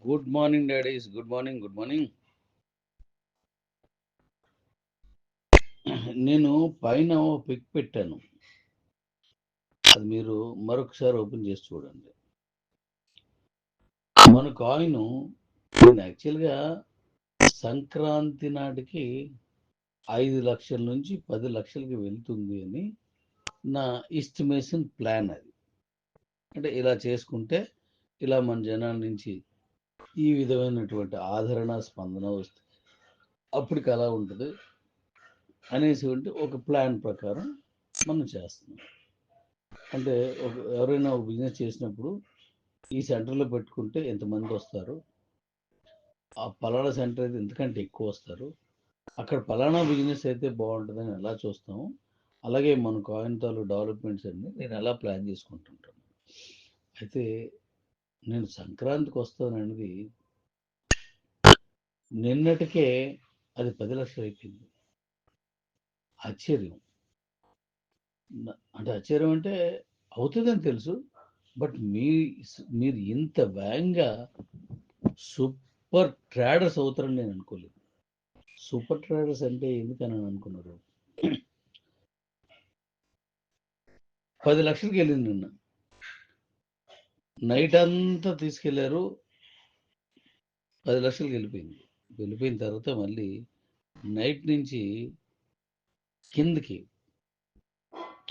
Good morning daddy's. Good morning, good morning. నేను పైన ఓ pick పెట్టాను. అది మీరు మరొకసారి ఓపెన్ చేసి చూడండి. మన కాయిన్ నేను యాక్చువల్గా సంక్రాంతి నాటికి 5 లక్షల నుంచి 10 లక్షలకి వెళ్తుంది అని నా ఎస్టిమేషన్ ప్లాన్. అది అంటే ఇలా చేసుకుంటే ఇలా మన జనాల నుంచి ఈ విధమైనటువంటి ఆదరణ స్పందన వస్తుంది, అప్పటికి అలా ఉంటుంది అనేసి ఒక ప్లాన్ ప్రకారం మనం చేస్తున్నాం. అంటే ఎవరైనా ఒక బిజినెస్ చేసినప్పుడు ఈ సెంటర్లో పెట్టుకుంటే ఎంతమంది వస్తారు, ఆ పలానా సెంటర్ అయితే ఎంతకంటే ఎక్కువ వస్తారు, అక్కడ పలానా బిజినెస్ అయితే బాగుంటుందని ఎలా చూస్తాము, అలాగే మన కాయిన్ తాలూ డెవలప్మెంట్స్ అన్ని నేను ఎలా ప్లాన్ చేసుకుంటుంటాను. అయితే నేను సంక్రాంతికి వస్తాననేది నిన్నటికే అది 10 లక్షలు అయిపోయింది. ఆశ్చర్యం. అంటే ఆశ్చర్యం అంటే అవుతుందని తెలుసు, బట్ మీరు ఇంత వేగంగా సూపర్ ట్రేడర్స్ అవుతారని నేను అనుకోలేదు. సూపర్ ట్రేడర్స్ అంటే ఎందుకని అనుకున్నారు? 10 లక్షలకి వెళ్ళింది నిన్న. నైట్ అంతా తీసుకెళ్లారు, 10 లక్షలకి వెళ్ళిపోయింది. వెళ్ళిపోయిన తర్వాత మళ్ళీ నైట్ నుంచి కిందకి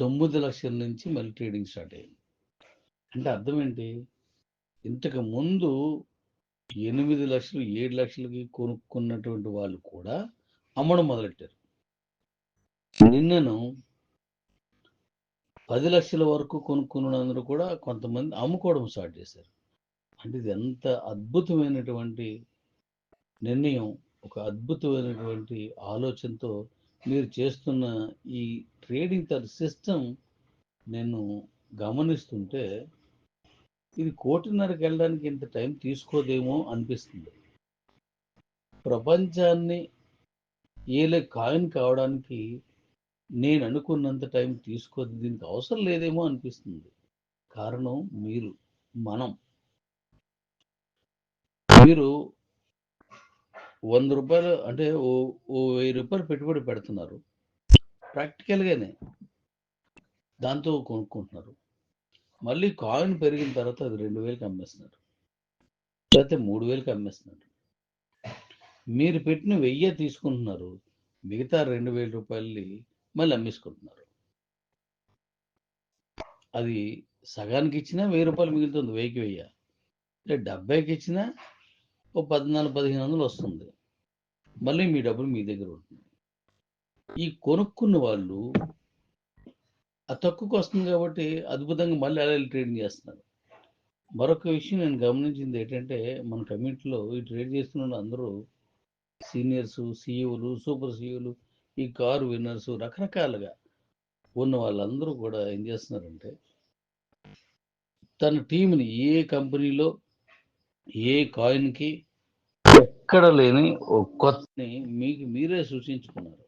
9 లక్షల నుంచి మళ్ళీ ట్రేడింగ్ స్టార్ట్ అయింది. అంటే అర్థం ఏంటి? ఇంతకు ముందు 8 లక్షలు 7 లక్షలకి కొనుక్కున్నటువంటి వాళ్ళు కూడా అమ్మడం మొదలెట్టారు. నిన్నను 10 లక్షల వరకు కొనుక్కున్నందరూ కూడా కొంతమంది అమ్ముకోవడం స్టార్ట్ చేశారు. అంటే ఇది ఎంత అద్భుతమైనటువంటి నిర్ణయం, ఒక అద్భుతమైనటువంటి ఆలోచనతో మీరు చేస్తున్న ఈ ట్రేడింగ్ సిస్టమ్ నేను గమనిస్తుంటే ఇది 1.5 కోటికి వెళ్ళడానికి ఇంత టైం తీసుకోదేమో అనిపిస్తుంది. ప్రపంచాన్ని ఏలే కాయిన్ కావడానికి నేను అనుకున్నంత టైం తీసుకోదు, దీనికి అవసరం లేదేమో అనిపిస్తుంది. కారణం మనం మీరు 100 రూపాయలు అంటే ఓ 1000 రూపాయలు పెట్టుబడి పెడుతున్నారు, ప్రాక్టికల్గానే దాంతో కొనుక్కుంటున్నారు. మళ్ళీ కాయిన్ పెరిగిన తర్వాత అది 2000కి అమ్మేస్తున్నారు, లేకపోతే 3000కి అమ్మేస్తున్నారు. మీరు పెట్టిన 1000 తీసుకుంటున్నారు, మిగతా 2000 రూపాయలని మళ్ళీ అమ్మేసుకుంటున్నారు. అది సగానికి ఇచ్చినా 1000 రూపాయలు మిగులుతుంది, 1000కి 1000. లేదు 70కి ఇచ్చినా ఓ 1400-1500 వస్తుంది, మళ్ళీ మీ డబ్బులు మీ దగ్గర ఉంటుంది. ఈ కొనుక్కున్న వాళ్ళు ఆ తక్కువకి వస్తుంది కాబట్టి అద్భుతంగా మళ్ళీ అలా ట్రేడింగ్ చేస్తున్నారు. మరొక విషయం నేను గమనించింది ఏంటంటే, మన కమ్యూనిటీలో ఈ ట్రేడ్ చేస్తున్న అందరూ సీనియర్స్, సీఈఓలు, సూపర్ సీఈఓలు, ఈ కారు విన్నర్స్, రకరకాలుగా ఉన్న వాళ్ళందరూ కూడా ఏం చేస్తున్నారంటే, తన టీంని ఏ కంపెనీలో ఏ కాయిన్కి ఎక్కడ లేని ఒక కొత్తని మీకు మీరే సృష్టించుకున్నారు.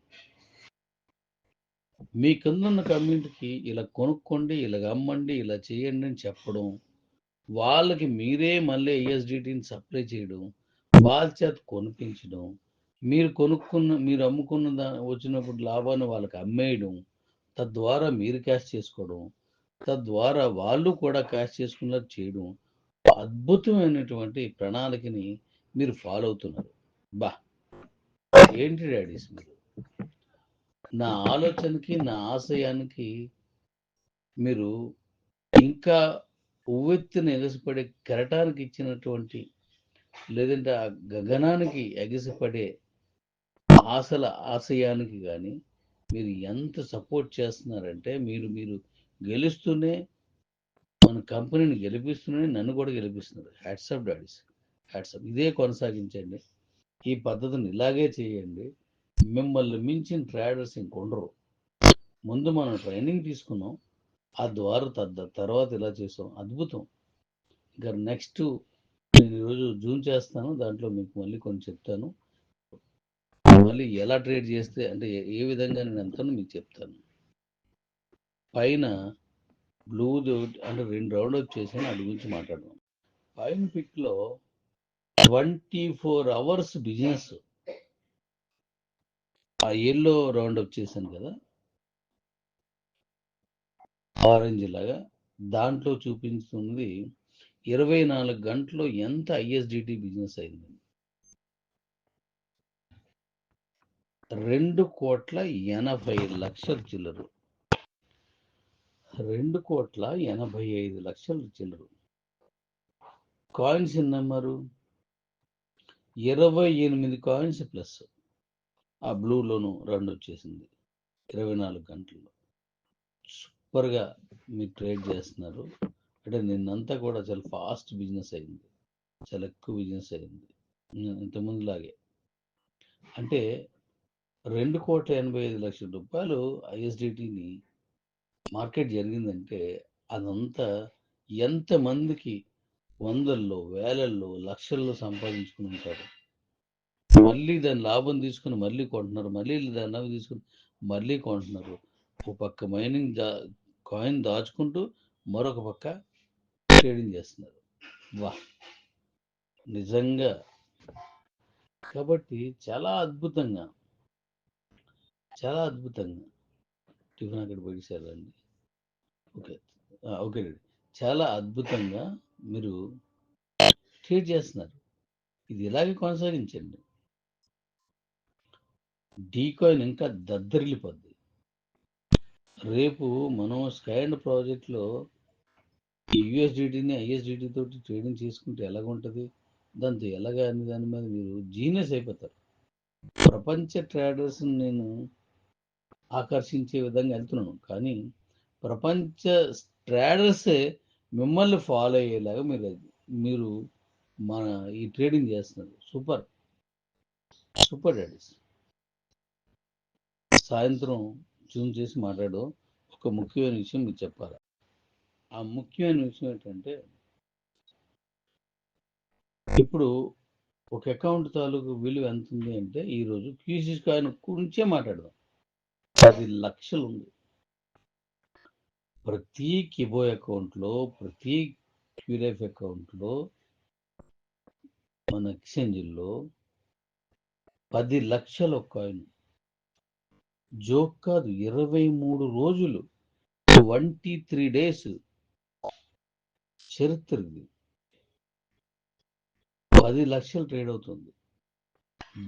మీ కిందన్న కమ్యూనిటీకి ఇలా కొనుక్కోండి, ఇలా అమ్మండి, ఇలా చేయండి అని చెప్పడం, వాళ్ళకి మీరే మళ్ళీ ఐఎస్డిటీని సప్లై చేయడం, వాళ్ళ చేత కొనిపించడం, మీరు అమ్ముకున్న వచ్చినప్పుడు లాభాన్ని వాళ్ళకి అమ్మేయడం, తద్వారా మీరు క్యాష్ చేసుకోవడం, తద్వారా వాళ్ళు కూడా క్యాష్ చేసుకున్నట్టు చేయడం, అద్భుతమైనటువంటి ప్రణాళికని మీరు ఫాలో అవుతున్నారు. బా, ఏంటి డాడీస్ మీరు! నా ఆలోచనకి, నా ఆశయానికి మీరు ఇంకా ఉవ్వెత్తున ఎగసిపడే కెరటానికి ఇచ్చినటువంటి, లేదంటే ఆ గగనానికి ఎగసిపడే ఆశయానికి కానీ మీరు ఎంత సపోర్ట్ చేస్తున్నారంటే, మీరు గెలుస్తూనే మన కంపెనీని గెలిపిస్తూనే నన్ను కూడా గెలిపిస్తున్నారు. Hats off daddy's, hats off. ఇదే కొనసాగించండి, ఈ పద్ధతిని ఇలాగే చేయండి. మిమ్మల్ని మించిన ట్రేడర్స్ ఇంకొండరు. ముందు మనం ట్రైనింగ్ తీసుకున్నాం, ఆ ద్వారా తర్వాత ఇలా చేసాం, అద్భుతం. ఇంకా నెక్స్ట్ నేను ఈరోజు జూమ్ చేస్తాను, దాంట్లో మీకు మళ్ళీ కొన్ని చెప్తాను. మళ్ళీ ఎలా ట్రేడ్ చేస్తే అంటే ఏ విధంగా నేను వెళ్తానో మీకు చెప్తాను. పైన బ్లూ అంటే 2 రౌండ్ అప్ చేశాను, వాటి గురించి మాట్లాడదాం. పైన పిక్లో 24 అవర్స్ బిజినెస్. ఆ ఎల్లో రౌండప్ చేశాను కదా, ఆరెంజ్ లాగా, దాంట్లో చూపించుతుంది 24 గంటల్లో ఎంత ఐఎస్డిటి బిజినెస్ అయింది. 2,80,00,000 చిల్లరు, 2,85,00,000 చిల్లరు. కాయిన్స్ నెంబరు 28 కాయిన్స్ ప్లస్ ఆ బ్లూలోను రౌండ్ వచ్చేసింది 24 గంటల్లో. సూపర్గా మీరు ట్రేడ్ చేస్తున్నారు. అంటే నిన్నంతా కూడా చాలా ఫాస్ట్ బిజినెస్ అయింది, చాలా ఎక్కువ బిజినెస్ అయింది ఇంతకుముందులాగే. అంటే 2,85,00,000 రూపాయలు ఐఎస్డిటిని మార్కెట్ జరిగిందంటే అదంతా ఎంతమందికి వందల్లో, వేలల్లో, లక్షల్లో సంపాదించుకుని ఉంటారు. మళ్ళీ దాని లాభం తీసుకుని మళ్ళీ కొంటున్నారు, మళ్ళీ దాని లాభం తీసుకుని మళ్ళీ కొంటున్నారు. ఒక పక్క మైనింగ్ కాయిన్ దాచుకుంటూ మరొక పక్క ట్రేడింగ్ చేస్తున్నారు. వా, నిజంగా. కాబట్టి చాలా అద్భుతంగా టిఫిన్ అక్కడ పెట్టేశారండి. ఓకే, ఓకే అండి. చాలా అద్భుతంగా మీరు ట్రేడ్ చేస్తున్నారు. ఇది ఇలాగే కొనసాగించండి. డీకాయిన్ ఇంకా దద్దరిల్లిపోద్ది. రేపు మనం స్కై అండ్ ప్రాజెక్ట్లో యూఎస్డిటిని ఐఎస్డిటి తోటి ట్రేడింగ్ చేసుకుంటే ఎలాగుంటుంది, దాంతో ఎలాగా అనే దాని మీద మీరు జీనియస్ అయిపోతారు. ప్రపంచ ట్రేడర్స్ నేను ఆకర్షించే విధంగా వెళ్తున్నాను, కానీ ప్రపంచ ట్రేడర్సే మిమ్మల్ని ఫాలో అయ్యేలాగా మీరు మన ఈ ట్రేడింగ్ చేస్తున్నారు. Super super daddies. సాయంత్రం జూమ్ చేసి మాట్లాడు. ఒక ముఖ్యమైన విషయం మీకు చెప్పాలి. ఆ ముఖ్యమైన విషయం ఏంటంటే, ఇప్పుడు ఒక అకౌంట్ తాలూకు విలువ ఎంత ఉంది అంటే, ఈరోజు క్యూసిస్ కాయిన్ గురించే మాట్లాడదాం. 10 లక్షలు ఉంది. ప్రతి కిబో అకౌంట్లో, ప్రతి క్యూలైఫ్ అకౌంట్లో, మన ఎక్స్చేంజ్లో 10 లక్షల కాయిన్. జోక్ కాదు, 23 రోజులు, 23 డేస్ చరిత్ర ఇది. 10 లక్షలు ట్రేడ్ అవుతుంది.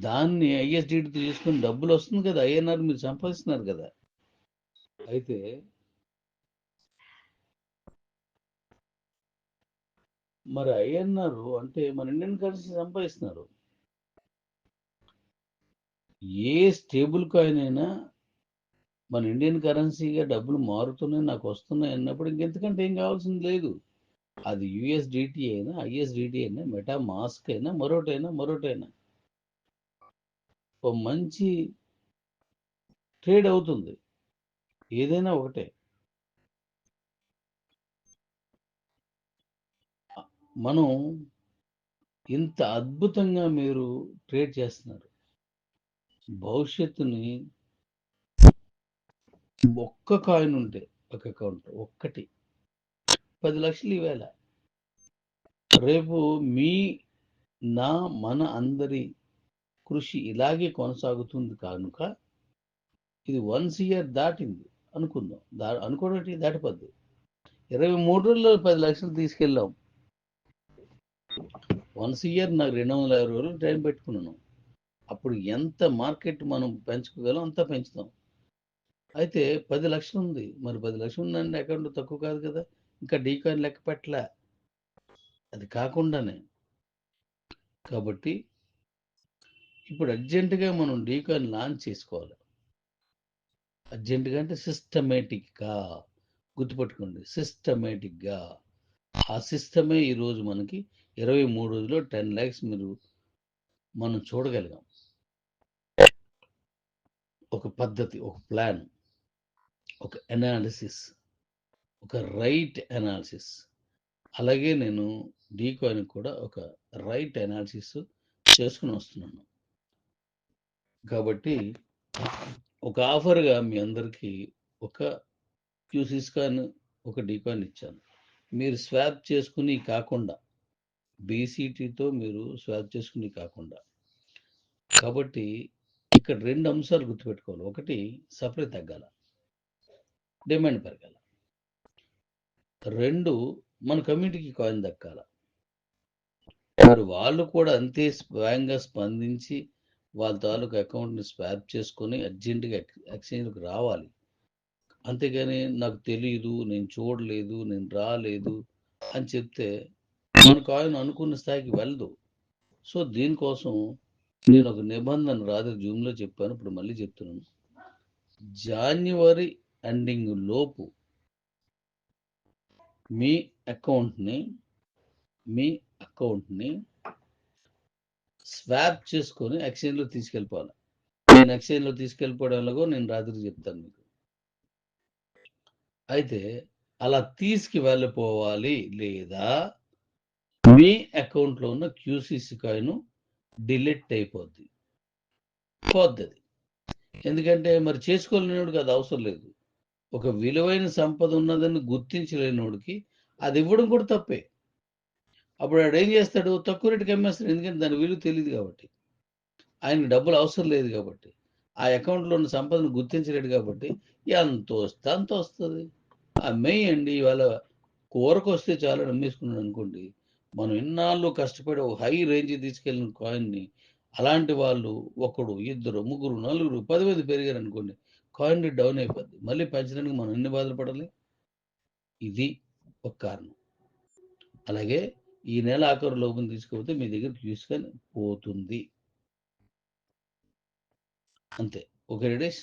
దాన్ని ఐఎస్డిటి తీసుకుని డబ్బులు వస్తుంది కదా, ఐఎన్ఆర్ మీరు సంపాదిస్తున్నారు కదా. అయితే మరి ఐఎన్ఆర్ అంటే మన ఇండియన్ కరెన్సీ సంపాదిస్తున్నారు. ఏ స్టేబుల్ కాయిన్ అయినా మన ఇండియన్ కరెన్సీగా డబ్బులు మారుతున్నాయి, నాకు వస్తున్నాయి అన్నప్పుడు ఇంకెంతకంటే ఏం కావాల్సింది లేదు. అది యుఎస్డిటి అయినా, ఐఎస్డిటి అయినా, మెటా మాస్క్ అయినా, మరోటైనా ఓ మంచి ట్రేడ్ అవుతుంది. ఏదైనా ఒకటే. మనం ఇంత అద్భుతంగా మీరు ట్రేడ్ చేస్తున్నారు. భవిష్యత్తుని ఒక్క కాయిన్ ఉంటే ఒక అకౌంట్ ఒక్కటి 10 లక్షలు ఈవేళ. రేపు మన అందరి కృషి ఇలాగే కొనసాగుతుంది కనుక ఇది 1 ఇయర్ దాటింది అనుకుందాం. అనుకోవడం దాటిపోద్ది. 23 రోజుల్లో 10 లక్షలు తీసుకెళ్ళాం. 1 ఇయర్ నాకు 250 రోజులు టైం పెట్టుకున్నాను. అప్పుడు ఎంత మార్కెట్ మనం పెంచుకోగలం అంతా పెంచుతాం. అయితే 10 లక్షలు ఉంది. మరి 10 లక్షలు ఉందండి, అకౌంట్ తక్కువ కాదు కదా. ఇంకా డీకాయిన్ లెక్క పెట్టలే, అది కాకుండానే. కాబట్టి ఇప్పుడు అర్జెంటుగా మనం డీకాయిన్ లాంచ్ చేసుకోవాలి. అర్జెంటుగా అంటే సిస్టమేటిక్గా గుర్తుపట్టుకోండి, సిస్టమేటిక్గా. ఆ సిస్టమే ఈరోజు మనకి 23 రోజుల్లో 10 lakhs మనం చూడగలిగాం. ఒక పద్ధతి, ఒక ప్లాన్, ఒక అనాలిసిస్, ఒక రైట్ అనాలిసిస్. అలాగే నేను డీకాయిన్ కూడా ఒక రైట్ అనాలిసిస్ చేసుకుని వస్తున్నాను. కాబట్టి ఒక ఆఫర్గా మీ అందరికీ ఒక క్యూసిస్ కాయిన్, ఒక డీకాయిన్ ఇచ్చాను. మీరు స్వాప్ చేసుకుని కాకుండా బీసీటీతో మీరు స్వాప్ చేసుకుని కాకుండా. కాబట్టి ఇక్కడ 2 అంశాలు గుర్తుపెట్టుకోవాలి. ఒకటి సప్లై తగ్గాల. డిమాండ్ పెరగాల. 2 మన కమ్యూనిటీకి కాయిన్ దక్కాల. మరి వాళ్ళు కూడా అంతే స్వయంగా స్పందించి వాళ్ళ తాలూకు అకౌంట్‌ని స్వాప్ చేసుకొని అర్జెంట్‌గా ఎక్స్‌చేంజ్‌లోకి రావాలి. అంతేగాని నాకు తెలీదు, నేను చూడలేదు, నేను రాలేదు అని చెప్తే మన కాయిన్ అనుకున్న స్థాయికి వెళ్ళదు. సో, దీనికోసం నేను ఒక నిబంధన రాత్రి జూమ్‌లో చెప్పాను. ఇప్పుడు మళ్ళీ చెప్తున్నాను. జాన్యువరి ఎండింగ్ లోపు మీ అకౌంట్‌ని స్వాప్ చేసుకొని ఎక్స్‌చేంజ్‌లో తీసుకెళ్ళిపోవాలి. నేను ఎక్స్‌చేంజ్‌లో తీసుకెళ్ళిపోవడం ఎలాగో నేను రాత్రికి చెప్తాను మీకు. అయితే అలా తీసుకువెళ్ళిపోవాలి, లేదా మీ అకౌంట్‌లో ఉన్న క్యూసీసీ కాయిన్ డిలీట్ అయిపోద్ది. పోద్దది. ఎందుకంటే మరి చేసుకోలేనోడికి అది అవసరం లేదు. ఒక విలువైన సంపద ఉన్నదని గుర్తించలేనోడికి అది ఇవ్వడం కూడా తప్పే. అప్పుడు ఆడేం చేస్తాడు? తక్కువ రేటుకి అమ్మేస్తాడు. ఎందుకంటే దాని విలువ తెలీదు కాబట్టి. ఆయనకి డబ్బులు అవసరం లేదు కాబట్టి. ఆ అకౌంట్‌లో ఉన్న సంపదను గుర్తించలేడు కాబట్టి ఎంతొస్తే అంతొస్తది. అమ్మేయండి. ఇవాళ కూరకొస్తే చాలని అమ్మేసుకున్నాడనుకోండి, మనం ఇన్నాళ్ళు కష్టపడి ఒక హై రేంజ్‌కి తీసుకెళ్ళిన కాయిన్‌ని అలాంటి వాళ్ళు ఒకడు, ఇద్దరు, ముగ్గురు, నలుగురు, 10 మంది పెరిగారనుకోండి, కాయిన్ రేట్ డౌన్ అయిపోద్ది. మళ్ళీ పెంచడానికి మనం ఎన్ని బాధలు పడాలి? ఇది ఒక కారణం. అలాగే ఈ నెల ఆఖరు లోపున తీసుకపోతే మీ దగ్గర క్యూస్‌కాన్ పోతుంది. అంతే. Okay Redis?